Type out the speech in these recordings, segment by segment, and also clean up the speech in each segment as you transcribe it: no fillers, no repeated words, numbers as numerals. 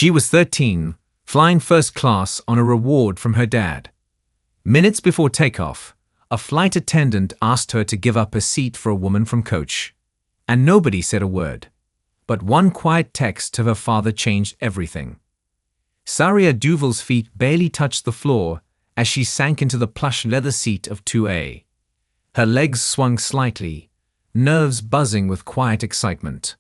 She was 13, flying first class on a reward from her dad. Minutes before takeoff, a flight attendant asked her to give up a seat for a woman from coach. And nobody said a word. But one quiet text to her father changed everything. Saria Duval's feet barely touched the floor as she sank into the plush leather seat of 2A. Her legs swung slightly, nerves buzzing with quiet excitement.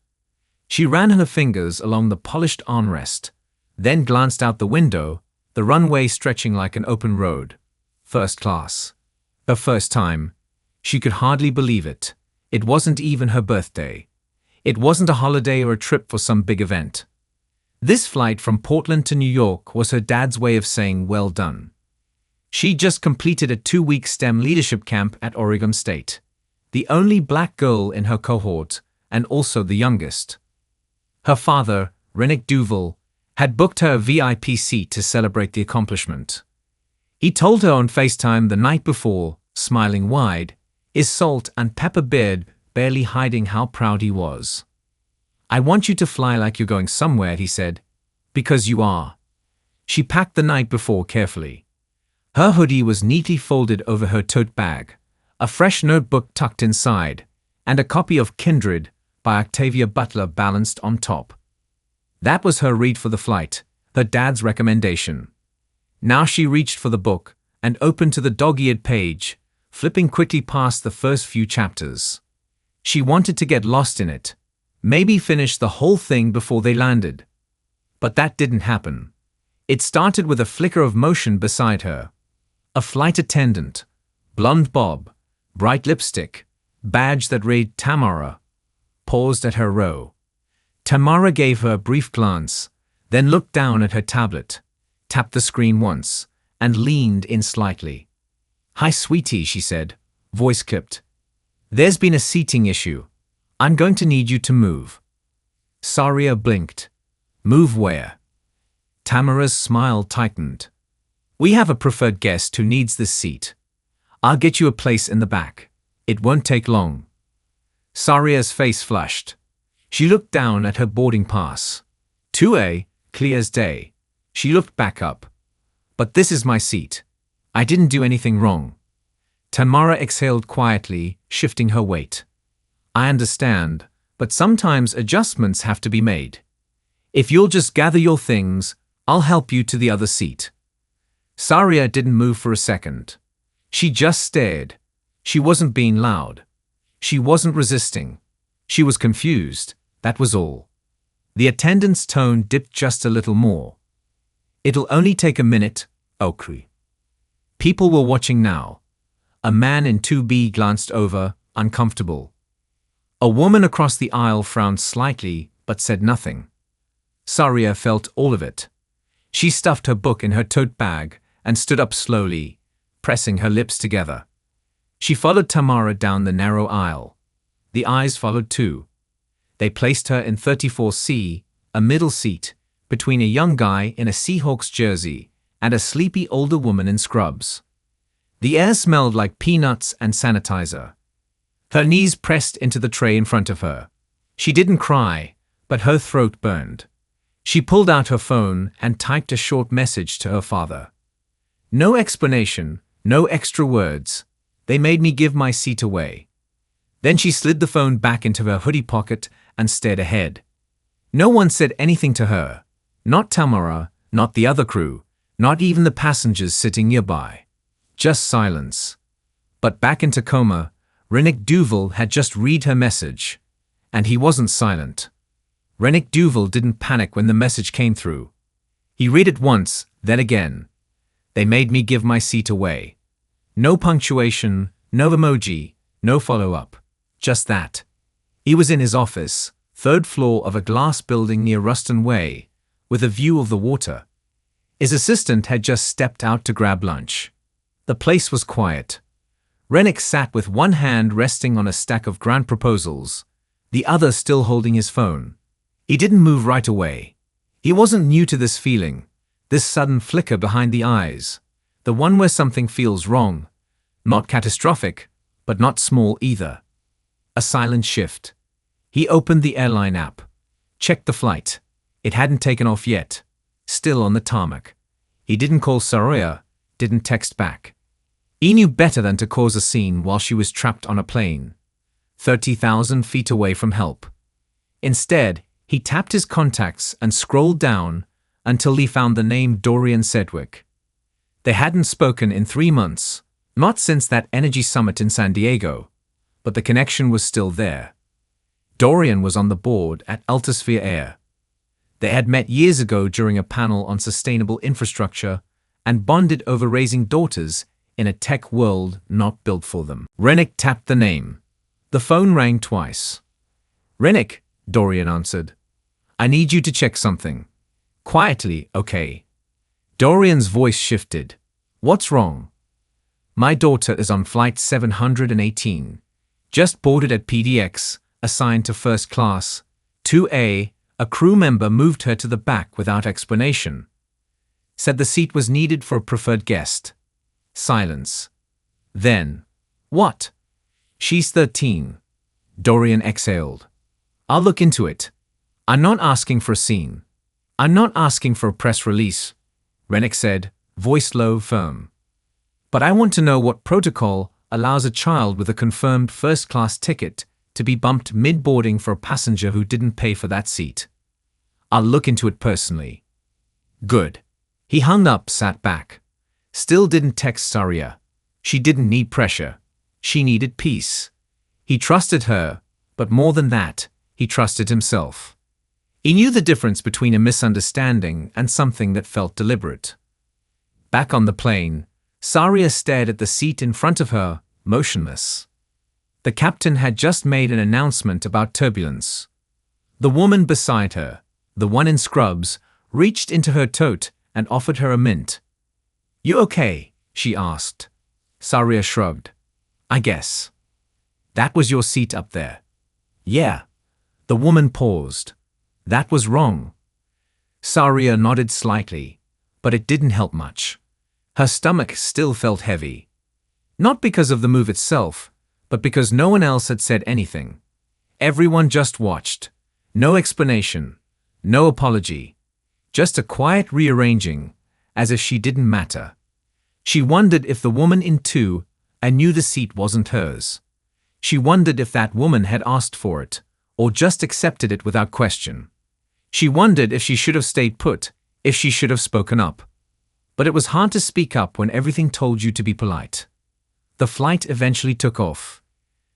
She ran her fingers along the polished armrest, then glanced out the window, the runway stretching like an open road. First class. Her first time. She could hardly believe it. It wasn't even her birthday. It wasn't a holiday or a trip for some big event. This flight from Portland to New York was her dad's way of saying well done. She just completed a 2-week STEM leadership camp at Oregon State. The only black girl in her cohort, and also the youngest. Her father, Rennick Duval, had booked her a VIP seat to celebrate the accomplishment. He told her on FaceTime the night before, smiling wide, his salt and pepper beard barely hiding how proud he was. "I want you to fly like you're going somewhere," he said. "Because you are." She packed the night before carefully. Her hoodie was neatly folded over her tote bag, a fresh notebook tucked inside, and a copy of Kindred by Octavia Butler balanced on top. That was her read for the flight, her dad's recommendation. Now she reached for the book and opened to the dog-eared page, flipping quickly past the first few chapters. She wanted to get lost in it, maybe finish the whole thing before they landed. But that didn't happen. It started with a flicker of motion beside her. A flight attendant, blonde bob, bright lipstick, badge that read Tamara, paused at her row. Tamara gave her a brief glance, then looked down at her tablet, tapped the screen once, and leaned in slightly. "Hi, sweetie," she said, voice clipped. "There's been a seating issue. I'm going to need you to move." Saria blinked. "Move where?" Tamara's smile tightened. "We have a preferred guest who needs this seat. I'll get you a place in the back. It won't take long." Saria's face flushed. She looked down at her boarding pass. 2A, clear as day. She looked back up. "But this is my seat. I didn't do anything wrong." Tamara exhaled quietly, shifting her weight. "I understand, but sometimes adjustments have to be made. If you'll just gather your things, I'll help you to the other seat." Saria didn't move for a second. She just stared. She wasn't being loud. She wasn't resisting. She was confused, that was all. The attendant's tone dipped just a little more. "It'll only take a minute, okay." People were watching now. A man in 2B glanced over, uncomfortable. A woman across the aisle frowned slightly, but said nothing. Saria felt all of it. She stuffed her book in her tote bag and stood up slowly, pressing her lips together. She followed Tamara down the narrow aisle. The eyes followed too. They placed her in 34C, a middle seat, between a young guy in a Seahawks jersey and a sleepy older woman in scrubs. The air smelled like peanuts and sanitizer. Her knees pressed into the tray in front of her. She didn't cry, but her throat burned. She pulled out her phone and typed a short message to her father. No explanation, no extra words. "They made me give my seat away." Then she slid the phone back into her hoodie pocket and stared ahead. No one said anything to her. Not Tamara, not the other crew, not even the passengers sitting nearby. Just silence. But back in Tacoma, Rennick Duval had just read her message. And he wasn't silent. Rennick Duval didn't panic when the message came through. He read it once, then again. "They made me give my seat away." No punctuation, no emoji, no follow-up. Just that. He was in his office, 3rd floor of a glass building near Ruston Way, with a view of the water. His assistant had just stepped out to grab lunch. The place was quiet. Rennick sat with one hand resting on a stack of grant proposals, the other still holding his phone. He didn't move right away. He wasn't new to this feeling, this sudden flicker behind the eyes, the one where something feels wrong. Not catastrophic, but not small either. A silent shift. He opened the Airline app. Checked the flight. It hadn't taken off yet. still on the tarmac. He didn't call Saria, didn't text back. He knew better than to cause a scene while she was trapped on a plane, 30,000 feet away from help. Instead, he tapped his contacts and scrolled down until he found the name Dorian Sedgwick. They hadn't spoken in 3 months, not since that energy summit in San Diego, but the connection was still there. Dorian was on the board at Altosphere Air. They had met years ago during a panel on sustainable infrastructure and bonded over raising daughters in a tech world not built for them. Rennick tapped the name. The phone rang twice. "Rennick," Dorian answered. "I need you to check something. Quietly, okay?" Dorian's voice shifted. "What's wrong?" "My daughter is on flight 718. Just boarded at PDX, assigned to first class. 2A, a crew member moved her to the back without explanation. Said the seat was needed for a preferred guest." Silence. Then, "What?" "She's 13. Dorian exhaled. "I'll look into it. I'm not asking for a scene. I'm not asking for a press release," Rennick said, voice low, firm. "But I want to know what protocol allows a child with a confirmed first-class ticket to be bumped mid-boarding for a passenger who didn't pay for that seat. I'll look into it personally." "Good." He hung up, sat back. Still didn't text Saria. She didn't need pressure. She needed peace. He trusted her, but more than that, he trusted himself. He knew the difference between a misunderstanding and something that felt deliberate. Back on the plane, Saria stared at the seat in front of her, motionless. The captain had just made an announcement about turbulence. The woman beside her, the one in scrubs, reached into her tote and offered her a mint. "You okay?" she asked. Saria shrugged. "I guess." "That was your seat up there." "Yeah." The woman paused. "That was wrong." Saria nodded slightly, but it didn't help much. Her stomach still felt heavy. Not because of the move itself, but because no one else had said anything. Everyone just watched. No explanation. No apology. Just a quiet rearranging, as if she didn't matter. She wondered if the woman in 2 knew the seat wasn't hers. She wondered if that woman had asked for it, or just accepted it without question. She wondered if she should have stayed put, if she should have spoken up. But it was hard to speak up when everything told you to be polite. The flight eventually took off.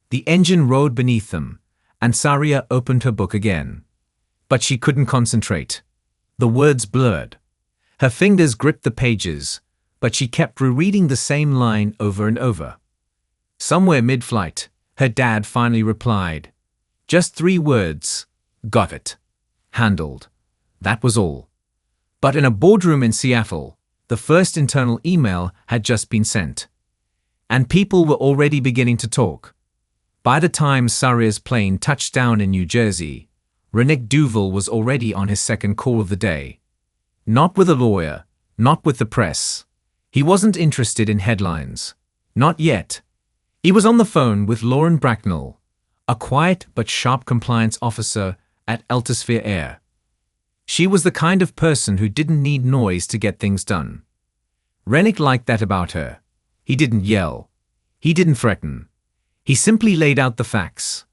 The engine rode beneath them, and Saria opened her book again. But she couldn't concentrate. The words blurred. Her fingers gripped the pages, but she kept rereading the same line over and over. Somewhere mid-flight, her dad finally replied. Just 3 words. "Got it." Handled. That was all. But in a boardroom in Seattle, the first internal email had just been sent. And people were already beginning to talk. By the time Saria's plane touched down in New Jersey, Rennick Duval was already on his second call of the day. Not with a lawyer, not with the press. He wasn't interested in headlines. Not yet. He was on the phone with Lauren Bracknell, a quiet but sharp compliance officer at Altosphere Air. She was the kind of person who didn't need noise to get things done. Rennick liked that about her. He didn't yell. He didn't threaten. He simply laid out the facts.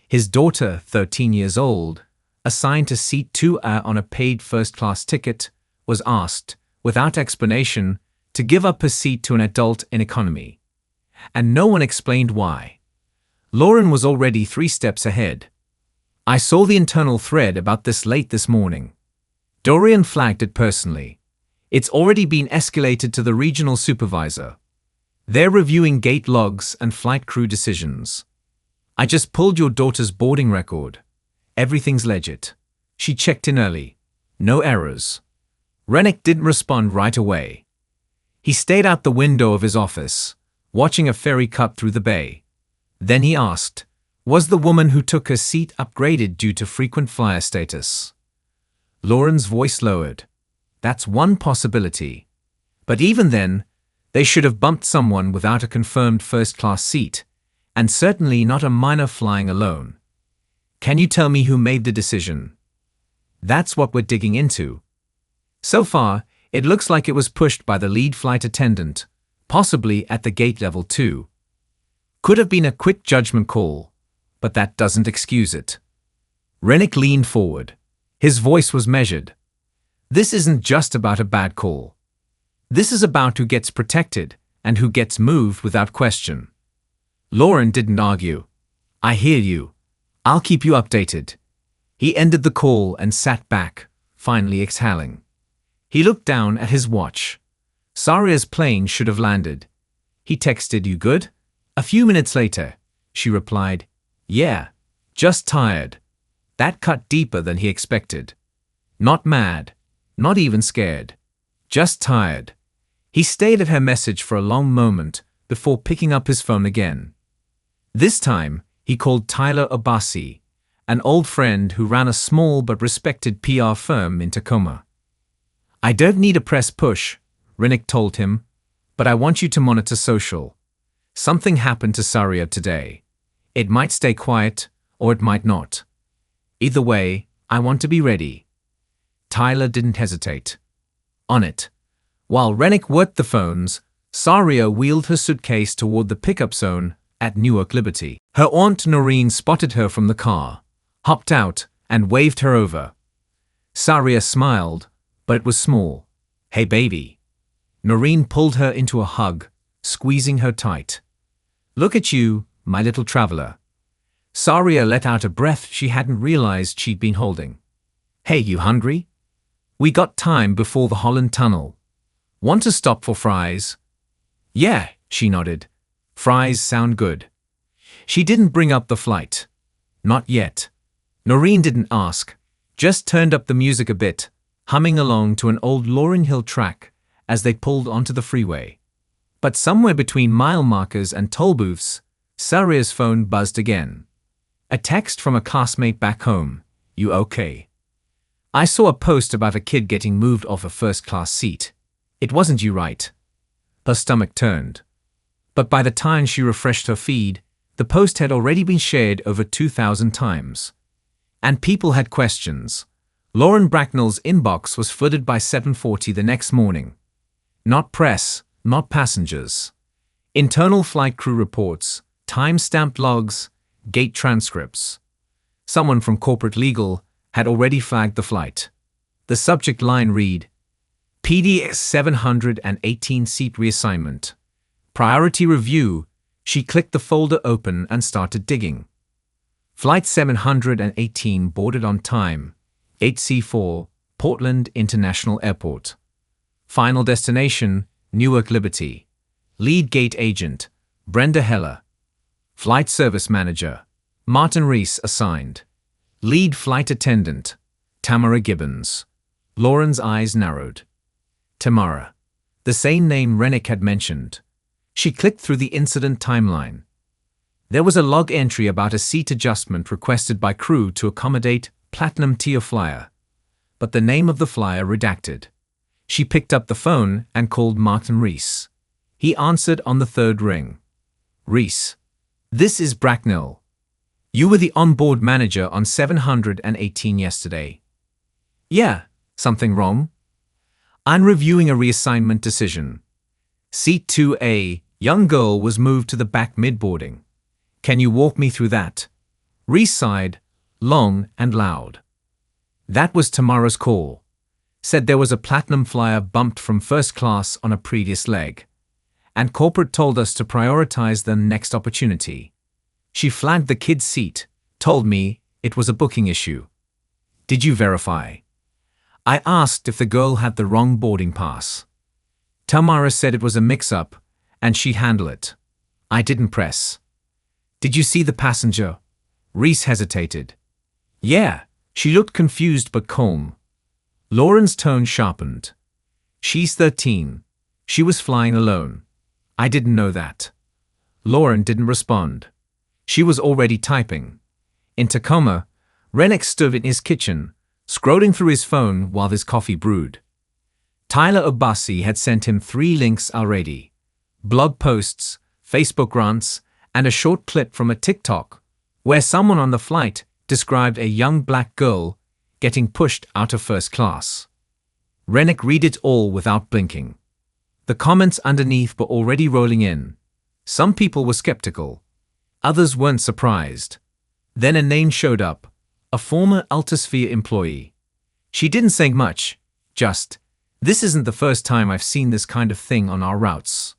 His daughter, 13 years old, assigned to seat 2A on a paid first-class ticket, was asked, without explanation, to give up her seat to an adult in economy. And no one explained why. Lauren was already 3 steps ahead. "I saw the internal thread about this late this morning." Dorian flagged it personally. "It's already been escalated to the regional supervisor. They're reviewing gate logs and flight crew decisions. I just pulled your daughter's boarding record. Everything's legit. She checked in early. No errors." Rennick didn't respond right away. He stayed out the window of his office, watching a ferry cut through the bay. Then he asked, was the woman who took her seat upgraded due to frequent flyer status? Lauren's voice lowered. That's one possibility. But even then, they should have bumped someone without a confirmed first-class seat, and certainly not a minor flying alone. Can you tell me who made the decision? That's what we're digging into. So far, it looks like it was pushed by the lead flight attendant, possibly at the gate level 2. Could have been a quick judgment call, but that doesn't excuse it. Rennick leaned forward. His voice was measured. This isn't just about a bad call. This is about who gets protected and who gets moved without question. Lauren didn't argue. I hear you. I'll keep you updated. He ended the call and sat back, finally exhaling. He looked down at his watch. Saria's plane should have landed. He texted, "You good?" A few minutes later, she replied, "Yeah, just tired." That cut deeper than he expected. Not mad, not even scared. Just tired. He stared at her message for a long moment before picking up his phone again. This time, he called Tyler Obasi, an old friend who ran a small but respected PR firm in Tacoma. "I don't need a press push," Rennick told him, "but I want you to monitor social. Something happened to Saria today. It might stay quiet, or it might not. Either way, I want to be ready." Tyler didn't hesitate. On it. While Rennick worked the phones, Saria wheeled her suitcase toward the pickup zone at Newark Liberty. Her aunt Noreen spotted her from the car, hopped out, and waved her over. Saria smiled, but it was small. "Hey baby." Noreen pulled her into a hug, squeezing her tight. "Look at you, my little traveler." Saria let out a breath she hadn't realized she'd been holding. "Hey, you hungry? We got time before the Holland Tunnel. Want to stop for fries?" "Yeah," she nodded. "Fries sound good." She didn't bring up the flight. Not yet. Noreen didn't ask, just turned up the music a bit, humming along to an old Lauryn Hill track as they pulled onto the freeway. But somewhere between mile markers and toll booths, Saria's phone buzzed again. A text from a classmate back home. "You okay? I saw a post about a kid getting moved off a first-class seat. It wasn't you, right?" Her stomach turned. But by the time she refreshed her feed, the post had already been shared over 2,000 times. And people had questions. Lauren Bracknell's inbox was flooded by 7:40 the next morning. Not press, not passengers. Internal flight crew reports, time-stamped logs, gate transcripts. Someone from corporate legal had already flagged the flight. The subject line read, "PDX 718 seat reassignment. Priority review." She clicked the folder open and started digging. Flight 718 boarded on time, 8C4, Portland International Airport. Final destination, Newark Liberty. Lead gate agent, Brenda Heller. Flight service manager, Martin Reese assigned. Lead flight attendant, Tamara Gibbons. Lauren's eyes narrowed. Tamara. The same name Rennick had mentioned. She clicked through the incident timeline. There was a log entry about a seat adjustment requested by crew to accommodate Platinum Tier flyer, but the name of the flyer redacted. She picked up the phone and called Martin Reese. He answered on the third ring. "Reese, this is Bracknell. You were the onboard manager on 718 yesterday." "Yeah, something wrong?" "I'm reviewing a reassignment decision. Seat 2A, young girl, was moved to the back mid-boarding. Can you walk me through that?" Reese sighed, long and loud. That was Tamara's call. Said there was a platinum flyer bumped from first class on a previous leg. And corporate told us to prioritize the next opportunity. She flagged the kid's seat, told me it was a booking issue. "Did you verify?" I asked if the girl had the wrong boarding pass. Tamara said it was a mix-up, and she'd handle it. I didn't press. "Did you see the passenger?" Reese hesitated. "Yeah." She looked confused but calm. Lauren's tone sharpened. "She's 13. She was flying alone." I didn't know that. Lauren didn't respond. She was already typing. In Tacoma, Rennick stood in his kitchen, scrolling through his phone while his coffee brewed. Tyler Obasi had sent him 3 links already. Blog posts, Facebook rants, and a short clip from a TikTok, where someone on the flight described a young black girl getting pushed out of first class. Rennick read it all without blinking. The comments underneath were already rolling in. Some people were skeptical. Others weren't surprised. Then a name showed up, a former Altosphere employee. She didn't say much, just, "This isn't the first time I've seen this kind of thing on our routes."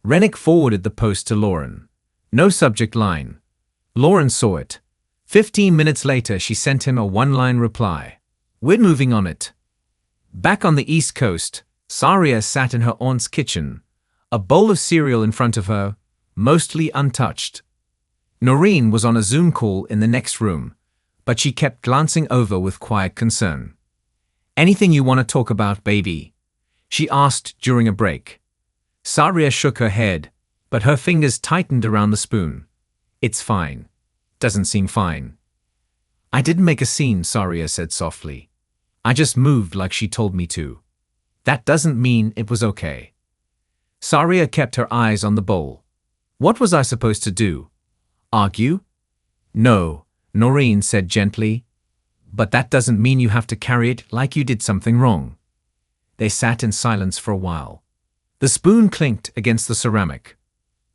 Rennick forwarded the post to Lauren. No subject line. Lauren saw it. 15 minutes later, she sent him a one-line reply. "We're moving on it." Back on the East Coast, Saria sat in her aunt's kitchen, a bowl of cereal in front of her, mostly untouched. Noreen was on a Zoom call in the next room, but she kept glancing over with quiet concern. "Anything you want to talk about, baby?" she asked during a break. Saria shook her head, but her fingers tightened around the spoon. "It's fine. Doesn't seem fine." "I didn't make a scene," Saria said softly. "I just moved like she told me to. That doesn't mean it was okay." Saria kept her eyes on the bowl. "What was I supposed to do? Argue?" "No," Noreen said gently. "But that doesn't mean you have to carry it like you did something wrong." They sat in silence for a while. The spoon clinked against the ceramic.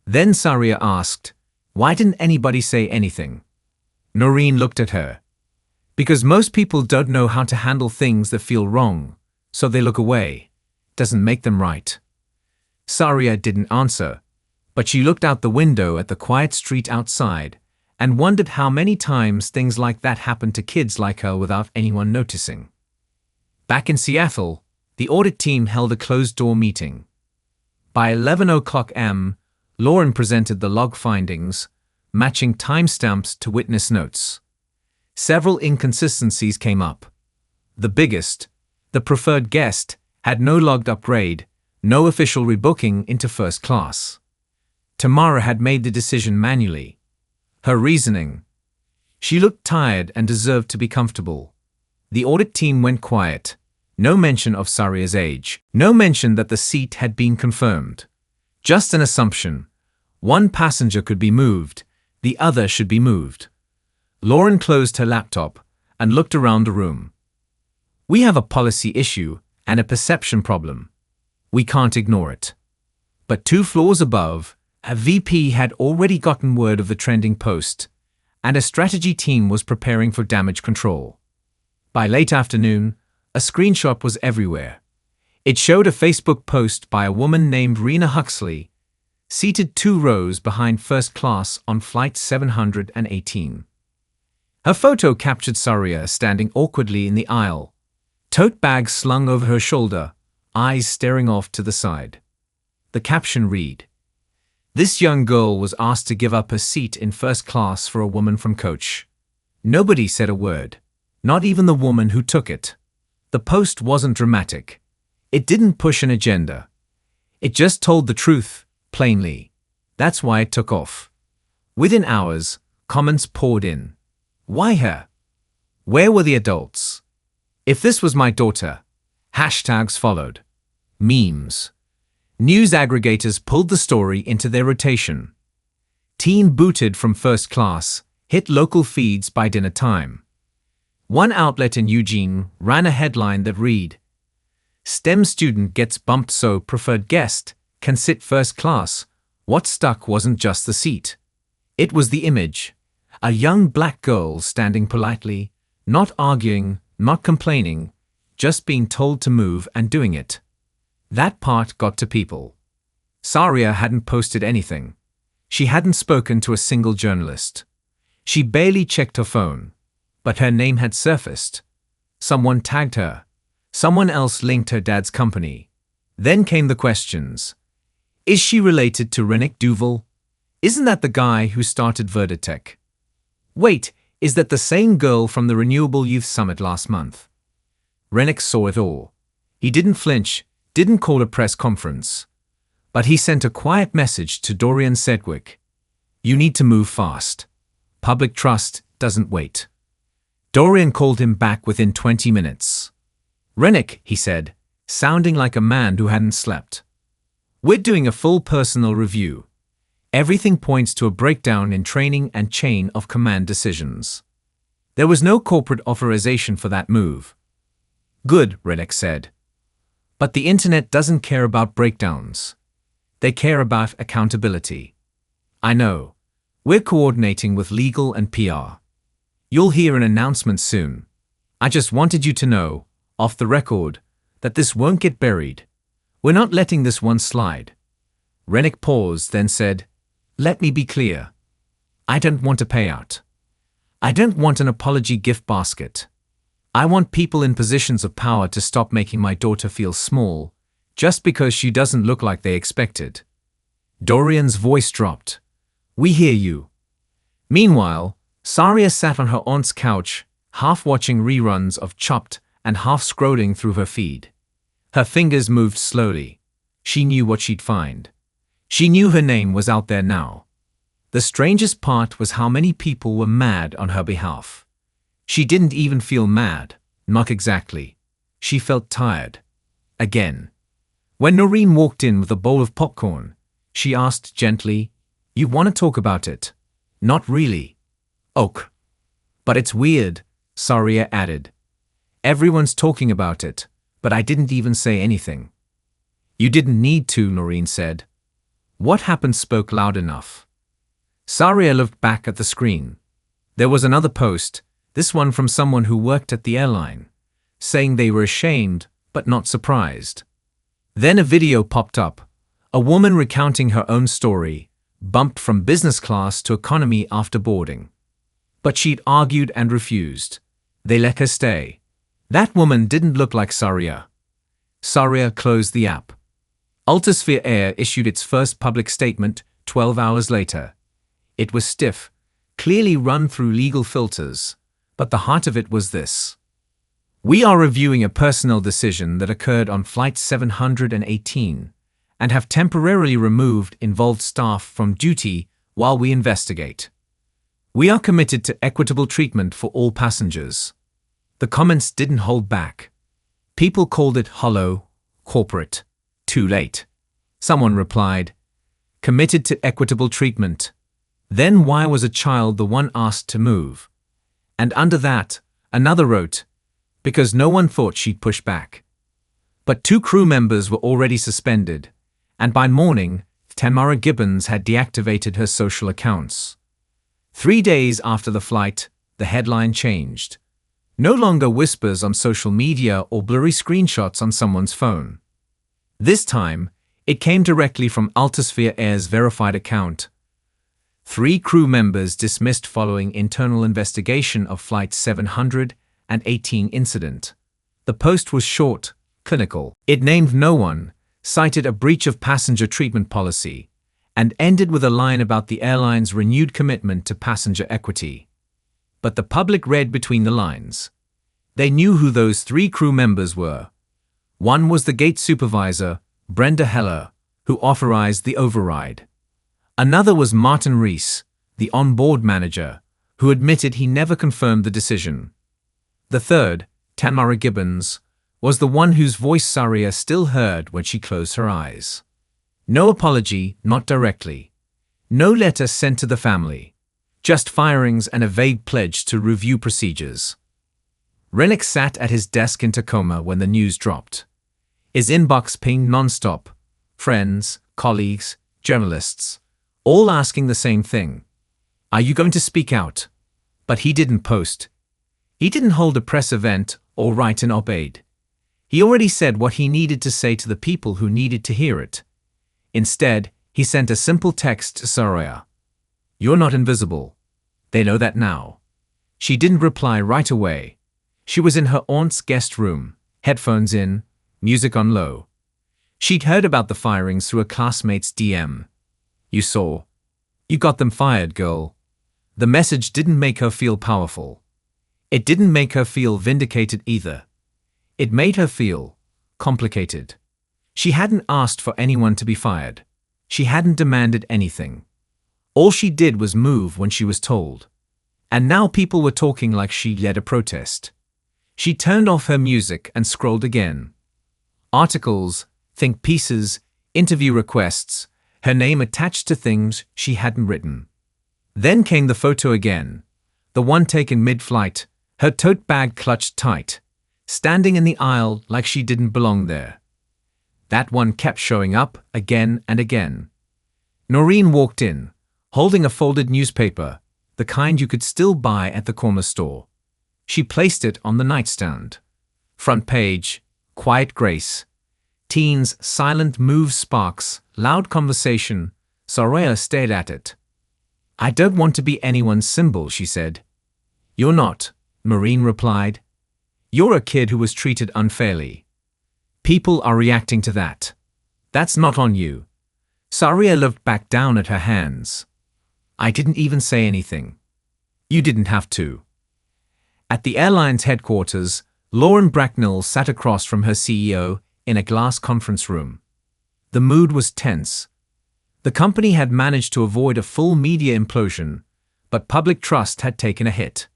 Then Saria asked, "Why didn't anybody say anything?" Noreen looked at her. "Because most people don't know how to handle things that feel wrong, so they look away. Doesn't make them right." Saria didn't answer, but she looked out the window at the quiet street outside and wondered how many times things like that happened to kids like her without anyone noticing. Back in Seattle, the audit team held a closed-door meeting. By 11 o'clock am, Lauren presented the log findings, matching timestamps to witness notes. Several inconsistencies came up. The biggest, the preferred guest, had no logged upgrade, no official rebooking into first class. Tamara had made the decision manually. Her reasoning: she looked tired and deserved to be comfortable. The audit team went quiet. No mention of Saria's age. No mention that the seat had been confirmed. Just an assumption. One passenger could be moved, the other should be moved. Lauren closed her laptop and looked around the room. "We have a policy issue and a perception problem. We can't ignore it." But 2 floors above, a VP had already gotten word of the trending post, and a strategy team was preparing for damage control. By late afternoon, a screenshot was everywhere. It showed a Facebook post by a woman named Rena Huxley, seated 2 rows behind first class on flight 718. Her photo captured Saria standing awkwardly in the aisle, tote bag slung over her shoulder, eyes staring off to the side. The caption read, "This young girl was asked to give up her seat in first class for a woman from coach." Nobody said a word, not even the woman who took it. The post wasn't dramatic. It didn't push an agenda. It just told the truth, plainly. That's why it took off. Within hours, comments poured in. "Why her? Where were the adults? If this was my daughter." Hashtags followed. Memes. News aggregators pulled the story into their rotation. Teen booted from first class, hit local feeds by dinner time. One outlet in Eugene ran a headline that read, "STEM student gets bumped so preferred guest can sit first class. What stuck wasn't just the seat. It was the image. A young black girl standing politely, not arguing, not complaining, just being told to move and doing it." That part got to people. Saria hadn't posted anything. She hadn't spoken to a single journalist. She barely checked her phone. But her name had surfaced. Someone tagged her. Someone else linked her dad's company. Then came the questions. Is she related to Rennick Duval? Isn't that the guy who started Verdatech? Wait, is that the same girl from the Renewable Youth Summit last month? Rennick saw it all. He didn't flinch, didn't call a press conference. But he sent a quiet message to Dorian Sedgwick. "You need to move fast. Public trust doesn't wait." Dorian called him back within 20 minutes. "Rennick," he said, sounding like a man who hadn't slept. "We're doing a full personal review. Everything points to a breakdown in training and chain of command decisions. There was no corporate authorization for that move." "Good," Rennick said. But the internet doesn't care about breakdowns. They care about accountability. I know. We're coordinating with legal and PR. You'll hear an announcement soon. I just wanted you to know, off the record, that this won't get buried. We're not letting this one slide. Rennick paused, then said, "Let me be clear. I don't want a payout. I don't want an apology gift basket. I want people in positions of power to stop making my daughter feel small just because she doesn't look like they expected." Dorian's voice dropped. "We hear you." Meanwhile, Saria sat on her aunt's couch, half watching reruns of Chopped and half scrolling through her feed. Her fingers moved slowly. She knew what she'd find. She knew her name was out there now. The strangest part was how many people were mad on her behalf. She didn't even feel mad, not exactly. She felt tired. Again. When Noreen walked in with a bowl of popcorn, she asked gently, "You want to talk about it?" "Not really." "Ok. But it's weird," Saria added. "Everyone's talking about it, but I didn't even say anything." "You didn't need to," Noreen said. "What happened spoke loud enough." Saria looked back at the screen. There was another post, this one from someone who worked at the airline, saying they were ashamed but not surprised. Then a video popped up, a woman recounting her own story, bumped from business class to economy after boarding. But she'd argued and refused. They let her stay. That woman didn't look like Saria. Saria closed the app. Altosphere Air issued its first public statement 12 hours later. It was stiff, clearly run through legal filters, but the heart of it was this. "We are reviewing a personnel decision that occurred on Flight 718 and have temporarily removed involved staff from duty while we investigate. We are committed to equitable treatment for all passengers." The comments didn't hold back. People called it hollow, corporate. Too late. Someone replied, "Committed to equitable treatment. Then why was a child the one asked to move?" And under that, another wrote, "Because no one thought she'd push back." But 2 crew members were already suspended, and by morning, Tamara Gibbons had deactivated her social accounts. 3 days after the flight, the headline changed. No longer whispers on social media or blurry screenshots on someone's phone. This time, it came directly from Altosphere Air's verified account. 3 crew members dismissed following internal investigation of Flight 718 incident. The post was short, clinical. It named no one, cited a breach of passenger treatment policy, and ended with a line about the airline's renewed commitment to passenger equity. But the public read between the lines. They knew who those 3 crew members were. One was the gate supervisor, Brenda Heller, who authorized the override. Another was Martin Rees, the on-board manager, who admitted he never confirmed the decision. The third, Tamara Gibbons, was the one whose voice Saria still heard when she closed her eyes. No apology, not directly. No letter sent to the family. Just firings and a vague pledge to review procedures. Rennick sat at his desk in Tacoma when the news dropped. His inbox pinged non-stop. Friends, colleagues, journalists, all asking the same thing. "Are you going to speak out?" But he didn't post. He didn't hold a press event or write an op-ed. He already said what he needed to say to the people who needed to hear it. Instead, he sent a simple text to Saria. "You're not invisible. They know that now." She didn't reply right away. She was in her aunt's guest room, headphones in, music on low. She'd heard about the firings through a classmate's DM. "You saw. You got them fired, girl." The message didn't make her feel powerful. It didn't make her feel vindicated either. It made her feel complicated. She hadn't asked for anyone to be fired. She hadn't demanded anything. All she did was move when she was told. And now people were talking like she led a protest. She turned off her music and scrolled again. Articles, think pieces, interview requests, her name attached to things she hadn't written. Then came the photo again, the one taken mid-flight, her tote bag clutched tight, standing in the aisle like she didn't belong there. That one kept showing up again and again. Noreen walked in, holding a folded newspaper, the kind you could still buy at the corner store. She placed it on the nightstand. Front page, quiet grace. Teens, silent moves sparks, loud conversation. Saria stared at it. "I don't want to be anyone's symbol," she said. "You're not," Noreen replied. "You're a kid who was treated unfairly. People are reacting to that. That's not on you." Saria looked back down at her hands. "I didn't even say anything." "You didn't have to." At the airline's headquarters, Lauren Bracknell sat across from her CEO in a glass conference room. The mood was tense. The company had managed to avoid a full media implosion, but public trust had taken a hit.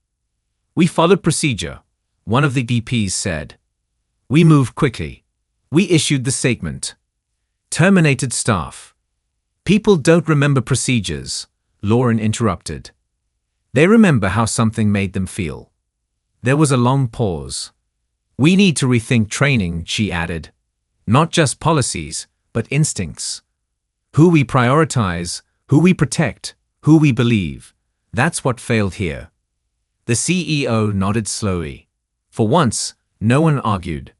"We followed procedure," one of the VPs said. "We moved quickly. We issued the statement. Terminated staff." "People don't remember procedures," Lauren interrupted. "They remember how something made them feel." There was a long pause. "We need to rethink training," she added. "Not just policies, but instincts. Who we prioritize, who we protect, who we believe. That's what failed here." The CEO nodded slowly. For once, no one argued.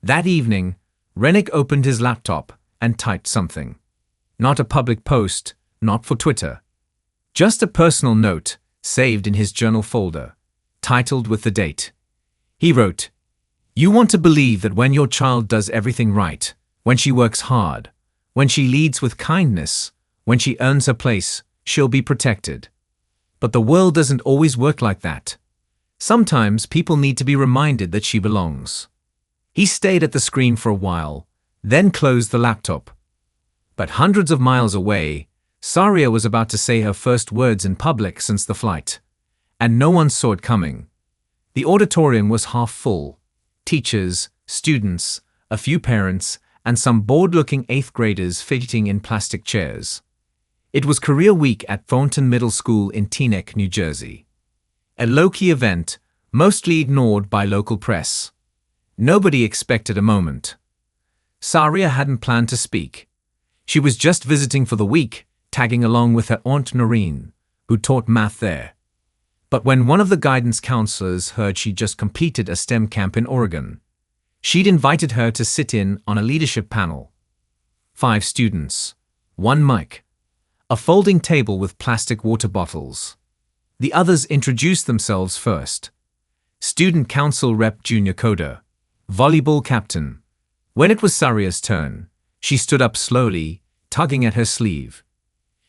That evening, Rennick opened his laptop and typed something. Not a public post, not for Twitter. Just a personal note, saved in his journal folder, titled with the date. He wrote, "You want to believe that when your child does everything right, when she works hard, when she leads with kindness, when she earns her place, she'll be protected. But the world doesn't always work like that. Sometimes people need to be reminded that she belongs." He stayed at the screen for a while, then closed the laptop. But hundreds of miles away, Saria was about to say her first words in public since the flight. And no one saw it coming. The auditorium was half full. Teachers, students, a few parents, and some bored-looking 8th graders fidgeting in plastic chairs. It was Career Week at Thornton Middle School in Teaneck, New Jersey. A low-key event, mostly ignored by local press. Nobody expected a moment. Saria hadn't planned to speak. She was just visiting for the week, tagging along with her aunt Noreen, who taught math there. But when one of the guidance counselors heard she'd just completed a STEM camp in Oregon, she'd invited her to sit in on a leadership panel. 5 students, 1 mic, a folding table with plastic water bottles. The others introduced themselves first. Student Council Rep Junior Coder, volleyball captain. When it was Saria's turn, she stood up slowly, tugging at her sleeve.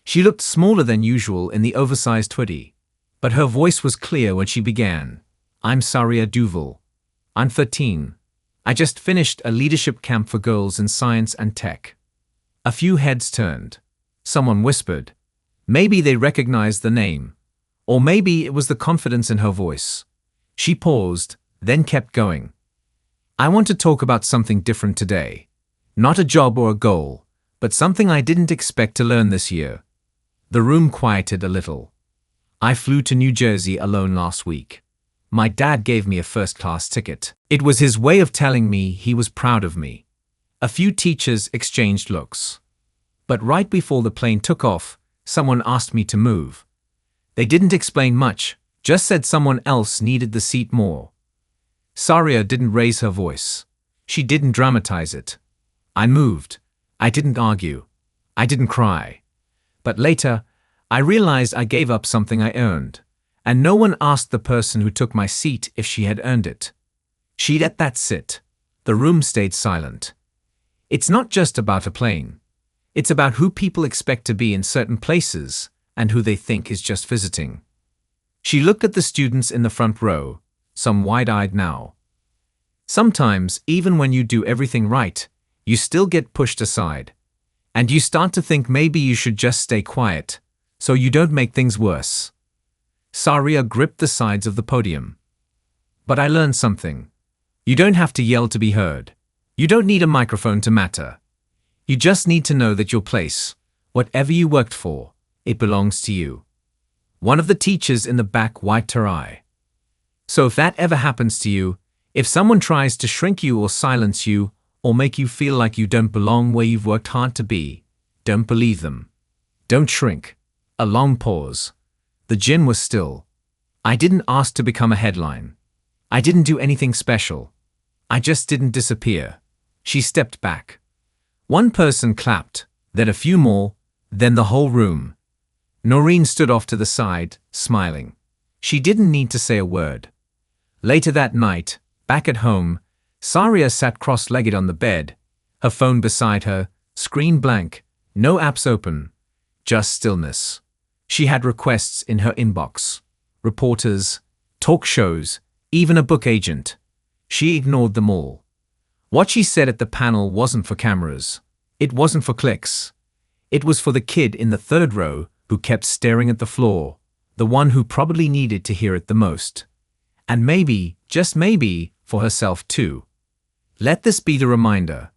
She looked smaller than usual in the oversized hoodie, but her voice was clear when she began. "I'm Saria Duval. I'm 13. I just finished a leadership camp for girls in science and tech." A few heads turned. Someone whispered. Maybe they recognized the name. Or maybe it was the confidence in her voice. She paused, then kept going. "I want to talk about something different today. Not a job or a goal, but something I didn't expect to learn this year." The room quieted a little. "I flew to New Jersey alone last week. My dad gave me a first-class ticket. It was his way of telling me he was proud of me." A few teachers exchanged looks. But right before the plane took off, someone asked me to move. They didn't explain much, just said someone else needed the seat more. Saria didn't raise her voice. She didn't dramatize it. I moved. I didn't argue. I didn't cry. But later, I realized I gave up something I earned. And no one asked the person who took my seat if she had earned it. She let that sit. The room stayed silent. It's not just about a plane. It's about who people expect to be in certain places and who they think is just visiting. She looked at the students in the front row, some wide-eyed now. Sometimes, even when you do everything right, you still get pushed aside. And you start to think maybe you should just stay quiet, so you don't make things worse. Saria gripped the sides of the podium. "But I learned something. You don't have to yell to be heard. You don't need a microphone to matter. You just need to know that your place, whatever you worked for, it belongs to you." One of the teachers in the back wiped her eye. "So if that ever happens to you, if someone tries to shrink you or silence you, or make you feel like you don't belong where you've worked hard to be, don't believe them. Don't shrink. A long pause. The gin was still. I didn't ask to become a headline. I didn't do anything special. I just didn't disappear. She stepped back. One person clapped, then a few more, then the whole room. Noreen stood off to the side, smiling. She didn't need to say a word. Later that night, back at home, Saria sat cross-legged on the bed, her phone beside her, screen blank, no apps open, just stillness. She had requests in her inbox. Reporters, talk shows, even a book agent. She ignored them all. What she said at the panel wasn't for cameras. It wasn't for clicks. It was for the kid in the third row who kept staring at the floor, the one who probably needed to hear it the most. And maybe, just maybe, for herself too. Let this be the reminder.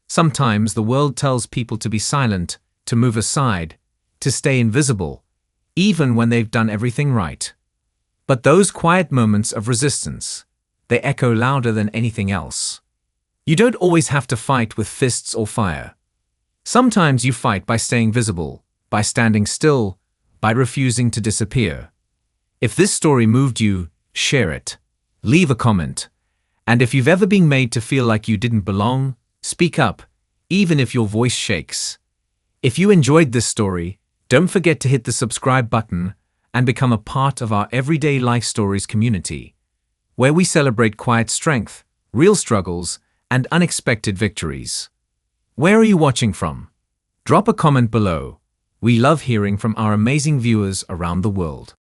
Sometimes the world tells people to be silent, to move aside, to stay invisible, even when they've done everything right. But those quiet moments of resistance, they echo louder than anything else. You don't always have to fight with fists or fire. Sometimes you fight by staying visible, by standing still, by refusing to disappear. If this story moved you, share it. Leave a comment. And if you've ever been made to feel like you didn't belong, speak up, even if your voice shakes. If you enjoyed this story, don't forget to hit the subscribe button and become a part of our Everyday Life Stories community, where we celebrate quiet strength, real struggles, and unexpected victories. Where are you watching from? Drop a comment below. We love hearing from our amazing viewers around the world.